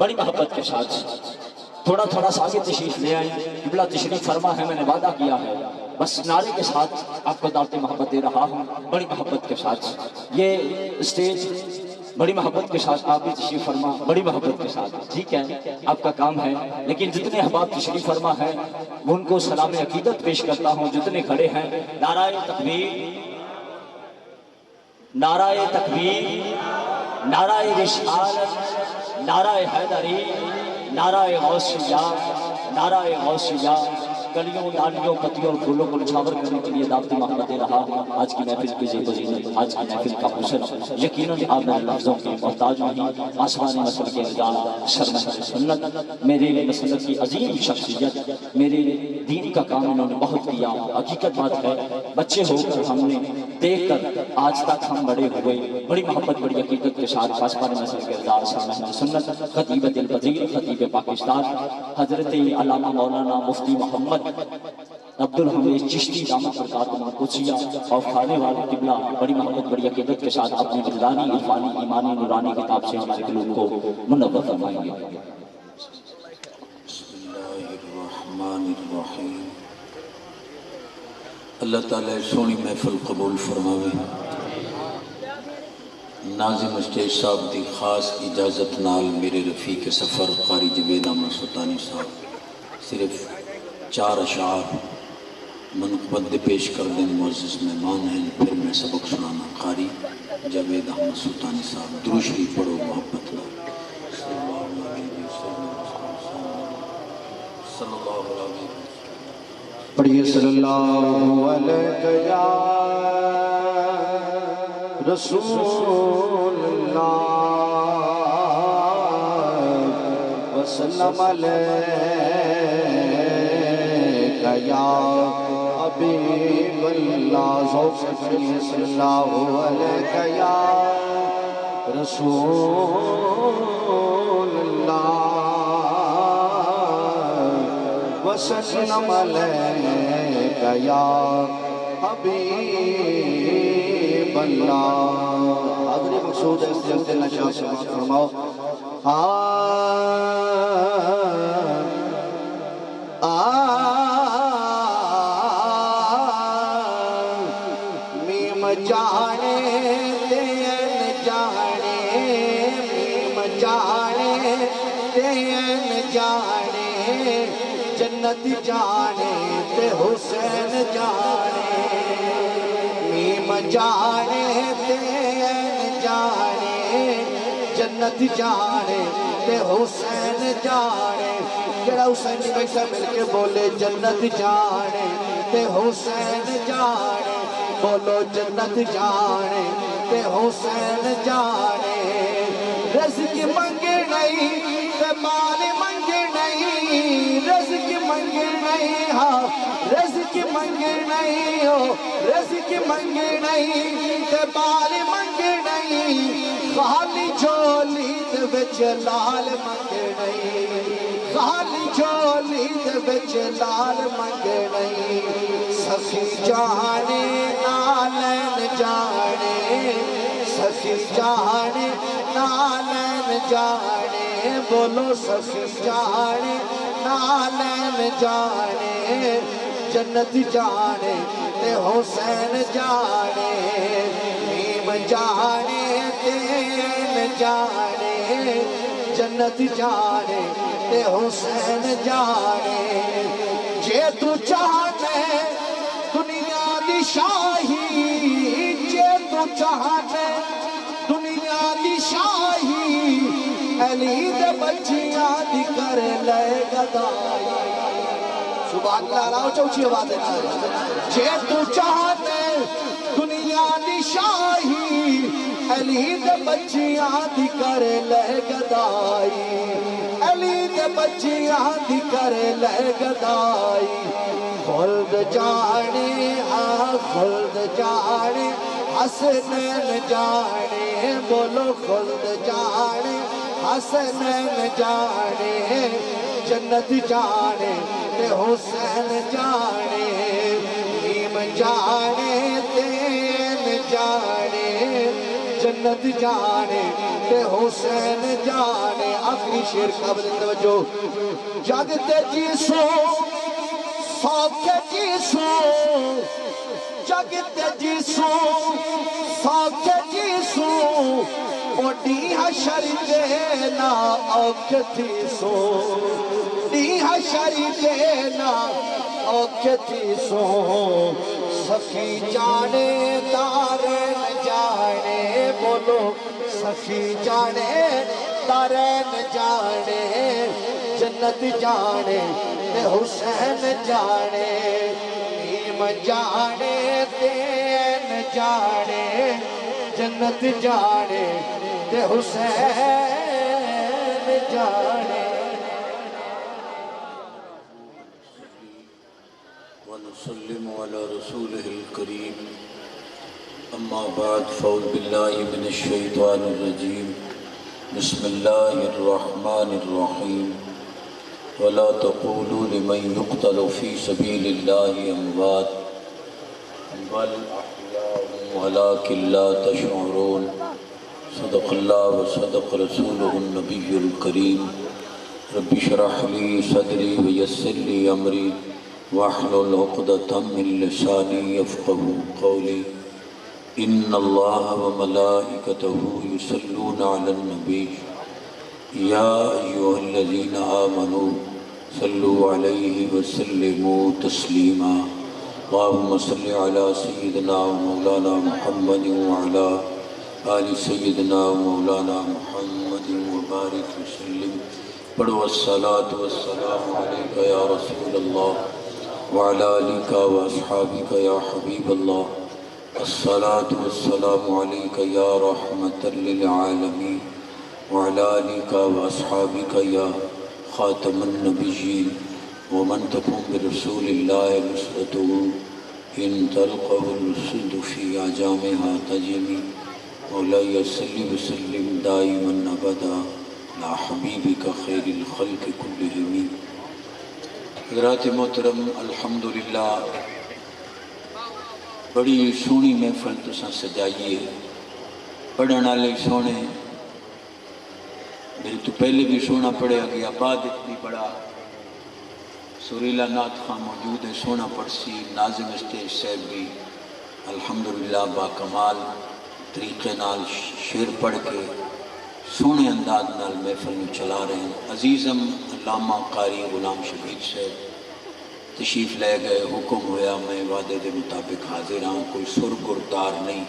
بڑی محبت کے ساتھ تھوڑا تھوڑا سا آگے تشریف لے آئیں. قبلہ تشریف فرما ہے، میں نے وعدہ کیا ہے بس نعرے کے ساتھ آپ کو دعوت محبت دے رہا ہوں. بڑی محبت کے ساتھ یہ اسٹیج بڑی محبت کے ساتھ آپ بھی تشریف فرما، بڑی محبت کے ساتھ. ٹھیک ہے آپ کا کام ہے، لیکن جتنے احباب تشریف فرما ہیں وہ ان کو سلام عقیدت پیش کرتا ہوں. جتنے کھڑے ہیں نعرہ تکبیر، نعرہ تکبیر، نعرہ رسالت، نعرہ حیدری، نعرہ غوثیہ، نعرہ غوثیہ. کلیوں، ڈالیوں، پتیوں اور پھولوں کو نچھاور کرنے کے لیے دعوت محبت دے رہا ہوں. آج کی محفل کی زیب و زینت، آج کی محفل کا حسن یقیناً آپ میرے لفظوں کے محتاج نہیں. آسمانی مسل کے نظام سرمہ سنت، میرے مسلک کی عظیم شخصیت، میرے دین کا کام انہوں نے بہت کیا. حقیقت بات ہے بچے ہو کر ہم نے دیکھ کر آج تک ہم بڑے ہوئے. بڑی محبت بڑی عقیدت کے ساتھ آسمانی مسل کے نظام سرمہ سنت خطیب دل پذیر، خطیب پاکستان حضرت علامہ مولانا مفتی محمد عبدالحمید چشتی دامت برکاتہ قدسیہ اور کھانے والے قبلہ بڑی محبت بڑی عقیدت کے ساتھ اپنی وجدانی، عرفانی، ایمانی، نورانی کتاب سے ہمارے قلوب کو منور فرمائیں گے. بسم اللہ الرحمن الرحیم. اللہ تعالیٰ سونی محفل قبول فرماوے. ناظم اسٹیج صاحب دی خاص اجازت نال میرے رفیق سفر قاری جوید احمد سلطانی صاحب صرف 4 اشعار منقبت پیش کر دیں. معزز مہمان ہیں، پھر میں سبق سنانا. قاری جاوید احمد سلطانی صاحب درود شریف پڑھو محبت نال. صلی اللہ علیہ وسلم پڑھیے صلی اللہ علیہ یا رسول اللہ وسلم علیہ یا حبیب اللہ. ذوق سے پڑھیے صلی اللہ علیہ یا رسول اللہ وسلم علیہ یا حبیب اللہ. حاضری مقصود ہے اس جلسے نشاط سے بات فرماؤ. میم جانے دین جانے، میم جانے دین جانے، جنت جانے تے حسین جانے. میم جانے دین جانے، جنت جانے تے حسین جانے. جڑا حسین جی بیٹھا مل کے بولے جنت جانے تے حسین جانے. بولو جنت جانے تے حسین جانے. رزق منگے نہیں تے مال منگے نہیں، رزق منگے نہیں، ہاں رزق منگے نہیں، ہو رزق منگے نہیں تے مال منگے نہیں. خالی جھولی دے وچ لال منگے نہیں، خالی جھولی دے وچ لال منگے نہیں. سخی جانے نالین جانے، سخی جانے نالین جانے. بولو سخی جانے نالین جانے، جنت جانے تے حسین جانے. میم جانے دین جانے، جنت جانے تے حسین جانے. جے تو چاہتے دنیا دی شاہی، جے تو چاہتے دنیا دی شاہی، علی دے بچیاں دی کر لے گدائی. سبحان اللہ. راؤ چوچی آواز ہے. جے تو چاہتے دنیا دی شاہی، علی دے بچیاں دی کر لے گدائی، علی دے بچیاں دی کر لے گدائی. خلد جانے ہاں خلد جانے، حسنین جانے. بولو خلد جانے حسنین جانے، جنت جانے تے حسین جانے. میم جانے دین جانے، جنت جانے تے حسین جانے آخری شیر قابل توجہ جگ تے جیسو سوکھے جیسو جگ تے جیسو سوکھے جیسو اوڈی حشر دینا اوکھ تھی سو ڈی حشر دینا اوکھ تھی سو سخی جانے دارین جانے بولو سخی جانے دارین جانے جنت جانے تے حسین جانے نیم جانے دین جانے جنت جانے تے حسین جانے ونسلم على رسوله الكريم أما بعد فأعوذ بالله من الشيطان الرجيم بسم الله الرحمن الرحيم ولا تقولوا لمن يقتل في سبيل الله أموات بل أحياء ولكن لا تشعرون صدق الله وصدق رسوله النبي الكريم رب اشرح لي صدري ويسر لي أمري واحلل عقدة من لساني يفقهوا قولي إن الله وملائكته يصلون على النبي يا أيها الذين آمنوا صلوا عليه وسلموا تسليما اللهم صل على سيدنا ومولانا محمد وعلى آل سيدنا ومولانا محمد وبارك وسلم پڑھو الصلاة والسلام عليك يا رسول الله وعلى آلك وأصحابك يا حبيب الله الصلاة والسلام عليك يا رحمة للعالمين وعلى آلك وأصحابك يا خاتم النبيين ومن تكون برسول الله نصرته إن تلقه الرسل في أعجامها تجمي مولاي صل وسلم دائما أبدا على حبيبك خير الخلق كلهم حضرات محترم الحمدللہ بڑی سونی محفل تساں سجائیے پڑھن والے سونے میرے تو پہلے بھی سونا پڑھیا گیا بعد بھی بڑا سریلا نعت خان موجود ہے سونا پڑھسی ناظم اسٹیج صاحب بھی الحمدللہ با کمال طریقے نال شعر پڑھ کے سونے انداز نال محفل میں چلا رہے ہیں عزیزم علامہ قاری غلام شبیر صاحب تشریف لے گئے حکم ہویا میں وعدے دے مطابق حاضر ہوں کوئی سر گردار نہیں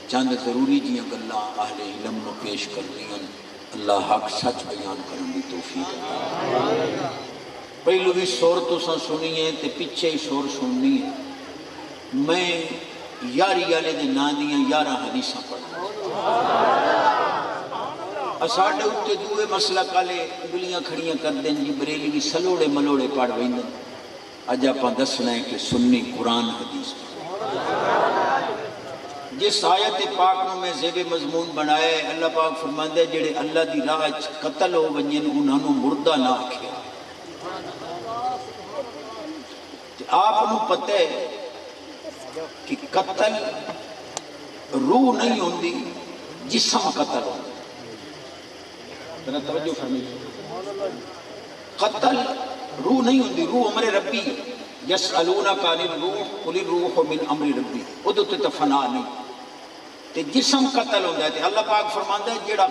چند ضروری جیاں گلاں اہل علم نو پیش کرنی ہیں اللہ حق سچ بیان کرن دی توفیق عطا پہلو بھی سور تو سن سنی ہے تے پیچھے ہی سور سننی ہے میں یاری والے دے نا دیاں 11 حدیثاں پڑھا اساڈے اُتے دوے مسئلہ کالے انگلیاں کھڑیاں کر دیں جی بریلی بھی سلوڑے ملوڑے پڑھ ویندن اج آپاں دسنا ہے کہ سنی قرآن حدیث جس آیت پاک نو میں زیب مضمون بنایا ہے اللہ پاک فرماندا ہے جڑے اللہ دی راہ وچ قتل ہو ونجن انہاں نو مردہ نہ آکھیا تے آپ نو پتہ ہے کہ قتل روح نہیں ہوندی جسم قتل ہوندا ذرا توجہ فرمائیے قتل روح نہیں ہوندی روح امر ربی یسألونک عن الروح قل الروح من امر ربی ادو تے فنا نہیں تے جسم قتل ہوندا ہے تے اللہ پاک فرماندا ہے جڑا